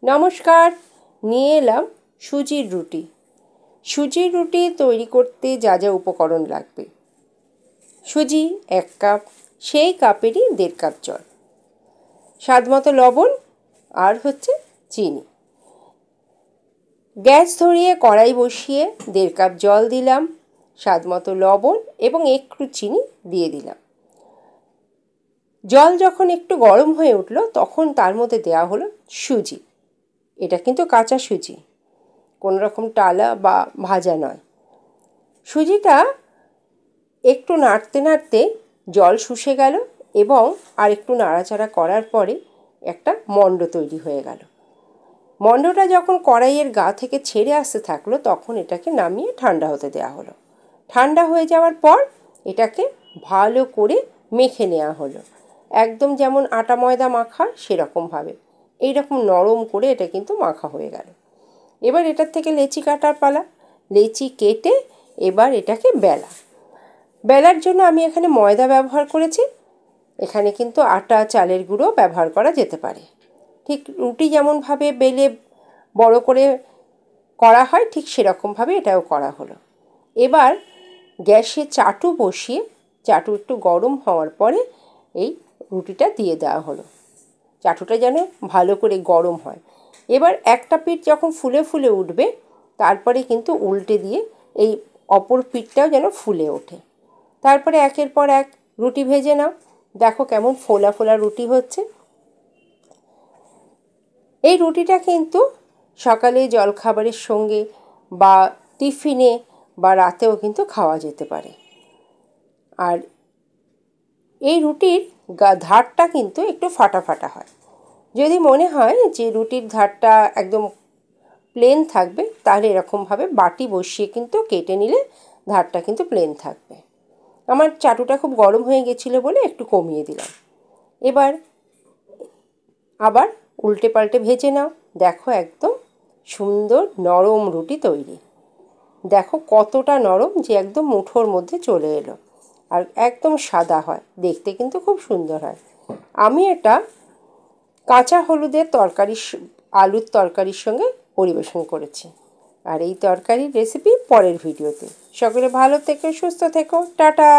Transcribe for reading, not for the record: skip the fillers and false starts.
নমস্কার, নিয়ে এলাম সুজির রুটি। সুজির রুটি তৈরি করতে যা যা উপকরণ লাগবে: সুজি 1 কাপ, সেই কাপেরই 1.5 কাপ জল, স্বাদমতো লবণ আর চিনি। গ্যাস ধরিয়ে কড়াই বসিয়ে 1.5 কাপ জল দিলাম, স্বাদমতো লবণ এবং একটু চিনি দিয়ে দিলাম। জল যখন একটু গরম হয়ে উঠল তখন তার মধ্যে দেওয়া হলো সুজি। এটা কিন্তু কাঁচা সুজি, কোনো রকম টালা বা ভাজা নয়। সুজিটা একটু নাড়তে নাড়তে জল শুষে গেল এবং আর একটু নাড়াচাড়া করার পরে একটা মণ্ড তৈরি হয়ে গেল। মণ্ডটা যখন কড়াইয়ের গা থেকে ছেড়ে আসতে থাকলো তখন এটাকে নামিয়ে ঠান্ডা হতে দেওয়া হলো। ঠান্ডা হয়ে যাওয়ার পর এটাকে ভালো করে মেখে নেওয়া হলো, একদম যেমন আটা ময়দা মাখা সেরকমভাবে। এইরকম নরম করে এটা কিন্তু মাখা হয়ে গেল। এবার এটার থেকে লেচি কাটার পালা। লেচি কেটে এবার এটাকে বেলার জন্য আমি এখানে ময়দা ব্যবহার করেছি। এখানে কিন্তু আটা চালের গুঁড়ো ব্যবহার করা যেতে পারে। ঠিক রুটি যেমনভাবে বেলে বড় করে করা হয় ঠিক সেরকমভাবে এটাও করা হলো। এবার গ্যাসে চাটু বসিয়ে চাটু একটু গরম হওয়ার পরে এই রুটিটা দিয়ে দেওয়া হলো। চাটুটা যেন ভালো করে গরম হয়। এবার একটা পিঠ যখন ফুলে ফুলে উঠবে তারপরে কিন্তু উল্টে দিয়ে এই অপর পিঠটাও যেন ফুলে ওঠে। তারপরে একের পর এক রুটি ভেজে নাও। দেখো কেমন ফোলা ফোলা রুটি হচ্ছে। এই রুটিটা কিন্তু সকালে জলখাবারের সঙ্গে বা টিফিনে বা রাতেও কিন্তু খাওয়া যেতে পারে। আর এই রুটির ধারটা কিন্তু একটু ফাটা ফাটা হয়। যদি মনে হয় যে রুটির ধারটা একদম প্লেন থাকবে তাহলে এরকমভাবে বাটি বসিয়ে কিন্তু কেটে নিলে ধারটা কিন্তু প্লেন থাকবে। আমার চাটুটা খুব গরম হয়ে গেছিলো বলে একটু কমিয়ে দিলাম। এবার আবার উল্টে পাল্টে ভেজে নাও। দেখো একদম সুন্দর নরম রুটি তৈরি। দেখো কতটা নরম যে একদম মুঠোর মধ্যে চলে এলো। আর একদম সাদা হয়, দেখতে কিন্তু খুব সুন্দর হয়। আমি এটা কাঁচা হলুদের আলুর তরকারির সঙ্গে পরিবেশন করেছি। আর এই তরকারির রেসিপি পরের ভিডিওতে। সকলে ভালো থেকো, সুস্থ থেকো, টাটা।